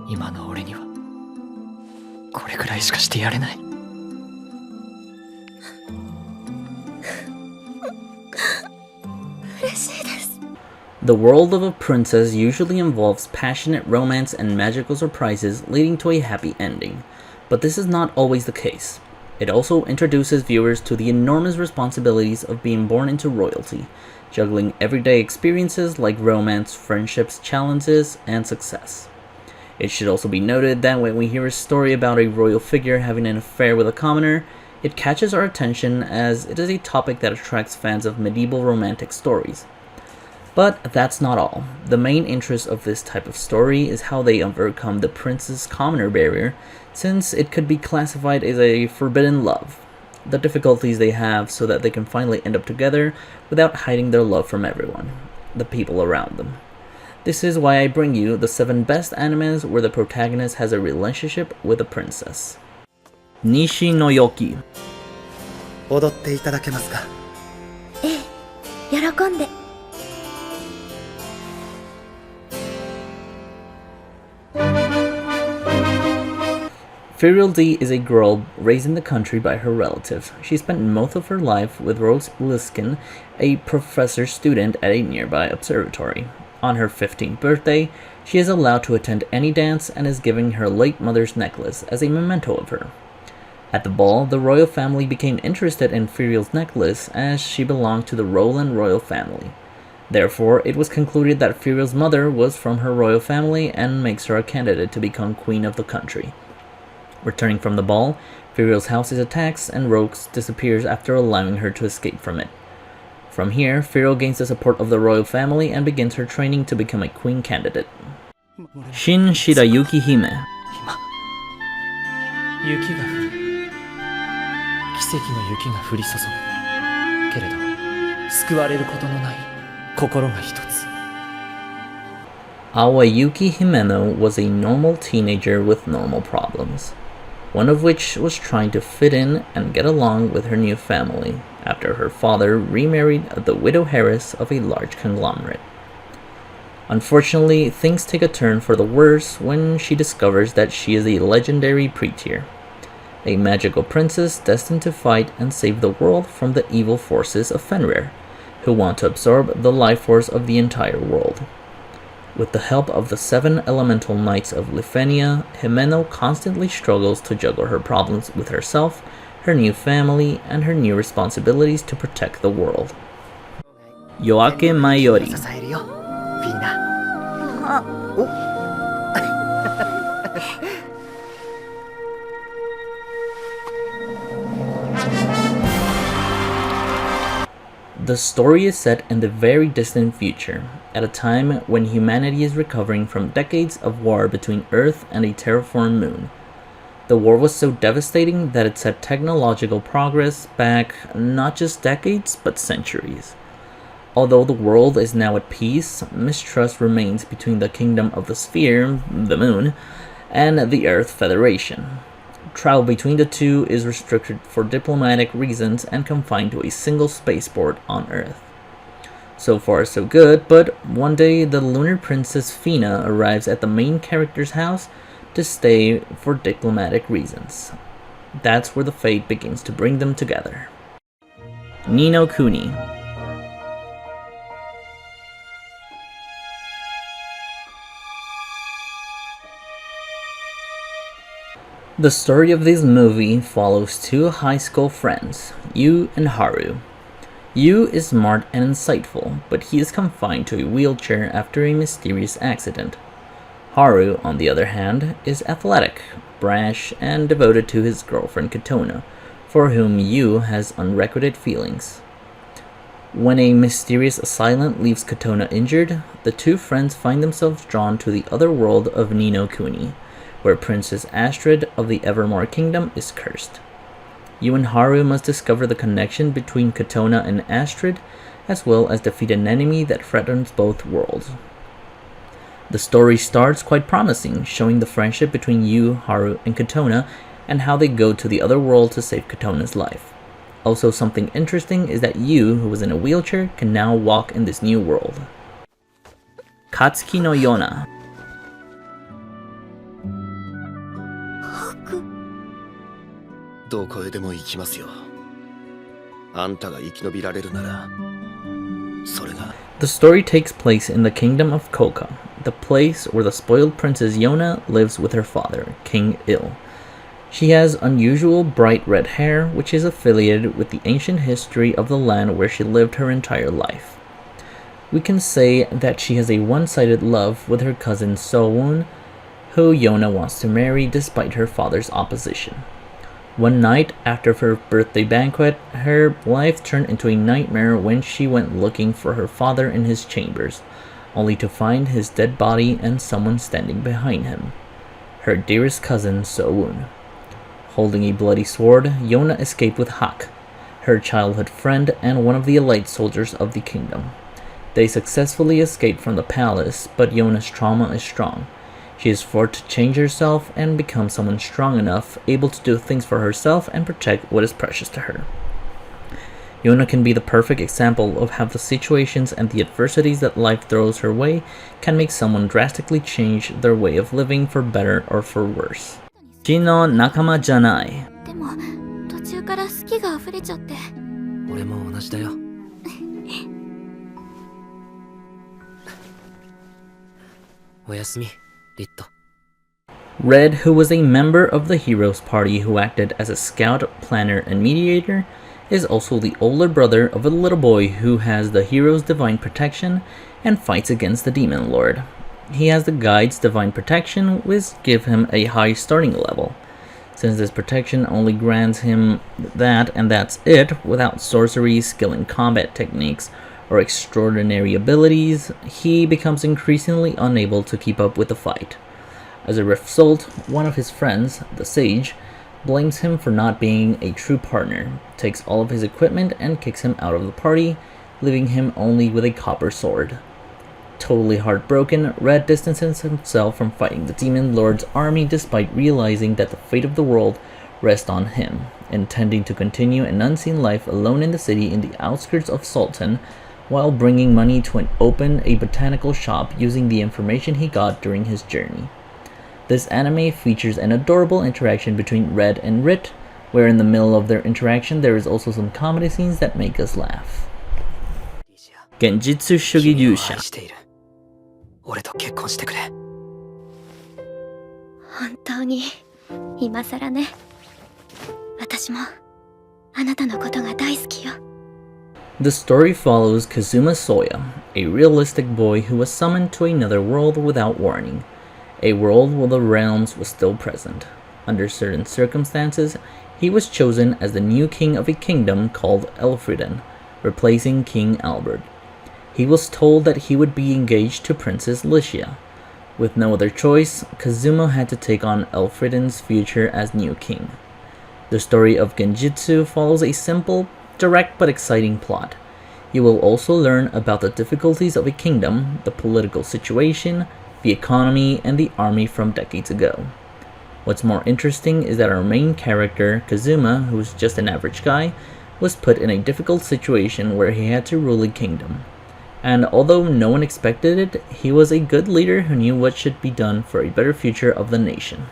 今の俺にはこれくらいしかしてやれない。嬉しいです。 The world of a princess usually involves passionate romance and magical surprises leading to a happy ending, but this is not always the case. It also introduces viewers to the enormous responsibilities of being born into royalty, juggling everyday experiences like romance, friendships, challenges, and success. It should also be noted that when we hear a story about a royal figure having an affair with a commoner, it catches our attention as it is a topic that attracts fans of medieval romantic stories. But that's not all. The main interest of this type of story is how they overcome the princess-commoner barrier, since it could be classified as a forbidden love. The difficulties they have so that they can finally end up together without hiding their love from everyone, the people around them. This is why I bring you the 7 best animes where the protagonist has a relationship with a princess. Kishinoyoki. 踊っていただけますか？ええ、喜んで。 Ferial D is a girl raised in the country by her relatives. She spent most of her life with Rose Bliskin, a professor student at a nearby observatory. On her 15th birthday, she is allowed to attend any dance and is given her late mother's necklace as a memento of her. At the ball, the royal family became interested in Ferial's necklace as she belonged to the Roland royal family. Therefore, it was concluded that Ferial's mother was from her royal family and makes her a candidate to become queen of the country. Returning from the ball, Ferial's house is attacked and Rose disappears after allowing her to escape from it. From here, Ferial gains the support of the royal family and begins her training to become a queen candidate. Shin Shidayukihime. 雪が降る。奇跡の雪が降り注ぐ。けれど、救われることのない心が一つ。Awayuki Himeno was a normal teenager with normal problems, one of which was trying to fit in and get along with her new family after her father remarried the widow heiress of a large conglomerate. Unfortunately, things take a turn for the worse when she discovers that she is a legendary pre-tier, a magical princess destined to fight and save the world from the evil forces of Fenrir, who want to absorb the life force of the entire world. With the help of the 7 elemental knights of Lifenia, Himeno constantly struggles to juggle her problems with herself, her new family, and her new responsibilities to protect the world. Joaquin Mayor. 支えるよ、フィーナ。The story is set in the very distant future, at a time when humanity is recovering from decades of war between Earth and a terraformed moon. The war was so devastating that it set technological progress back not just decades, but centuries. Although the world is now at peace, mistrust remains between the Kingdom of the Sphere, the Moon, and the Earth Federation. Travel between the two is restricted for diplomatic reasons and confined to a single spaceport on Earth. So far so good, but one day the lunar princess Fina arrives at the main character's house to stay for diplomatic reasons. That's where the fate begins to bring them together. Ni no Kuni. The story of this movie follows 2 high school friends, Yu and Haru. Yu is smart and insightful, but he is confined to a wheelchair after a mysterious accident. Haru, on the other hand, is athletic, brash, and devoted to his girlfriend Katona, for whom Yu has unrequited feelings. When a mysterious assailant leaves Katona injured, the 2 friends find themselves drawn to the other world of Ni no Kuni, where Princess Astrid of the Evermore Kingdom is cursed. Yu and Haru must discover the connection between Katona and Astrid, as well as defeat an enemy that threatens both worlds. The story starts quite promising, showing the friendship between Yu, Haru, and Katona, and how they go to the other world to save Katona's life. Also, something interesting is that Yu, who was in a wheelchair, can now walk in this new world. Katsuki no Yonah. を越えても行きますよ。あんたが生き延びられるなら、それが。The story takes place in the kingdom of Koka, the place where the spoiled princess Yonah lives with her father, King Il. She has unusual bright red hair, which is affiliated with the ancient history of the land where she lived her entire life. We can say that she has a one-sided love with her cousin So-woon, who Yonah wants to marry despite her father's opposition. One night after her birthday banquet, her life turned into a nightmare when she went looking for her father in his chambers, only to find his dead body and someone standing behind him, her dearest cousin So-woon. Holding a bloody sword, Yonah escaped with Hak, her childhood friend and one of the elite soldiers of the kingdom. They successfully escaped from the palace, but Yonah's trauma is strong. She is forced to change herself and become someone strong enough, able to do things for herself and protect what is precious to her. Yonah can be the perfect example of how the situations and the adversities that life throws her way can make someone drastically change their way of living for better or for worse. Shin no nakama janai. でも途中から好きが溢れちゃって。俺も同じだよ。おやすみ、リット。 Red, who was a member of the heroes party who acted as a scout, planner, and mediator, is also the older brother of a little boy who has the hero's divine protection and fights against the demon lord. He has the guide's divine protection, which give him a high starting level. Since this protection only grants him that and that's it, without sorcery, skill in combat techniques, or extraordinary abilities, he becomes increasingly unable to keep up with the fight. As a result, one of his friends, the sage, blames him for not being a true partner, takes all of his equipment and kicks him out of the party, leaving him only with a copper sword. Totally heartbroken, Red distances himself from fighting the Demon Lord's army despite realizing that the fate of the world rests on him, intending to continue an unseen life alone in the city in the outskirts of Sultan, while bringing money to open a botanical shop using the information he got during his journey. This anime features an adorable interaction between Red and Rit, where in the middle of their interaction there is also some comedy scenes that make us laugh. Kenjitsu Shugi Yusha. 俺と結婚してくれ。本当に今更ね。私もあなたのことが大好きよ。 The story follows Kazuma Soya, a realistic boy who was summoned to another world without warning, a world where the realms was still present. Under certain circumstances, he was chosen as the new king of a kingdom called Elfriden, replacing King Albert. He was told that he would be engaged to Princess Licia. With no other choice, Kazuma had to take on Elfriden's future as new king. The story of Kenjitsu follows a simple, direct but exciting plot. You will also learn about the difficulties of a kingdom, the political situation, the economy, and the army from decades ago. What's more interesting is that our main character, Kazuma, who's just an average guy, was put in a difficult situation where he had to rule a kingdom. And although no one expected it, he was a good leader who knew what should be done for a better future of the nation.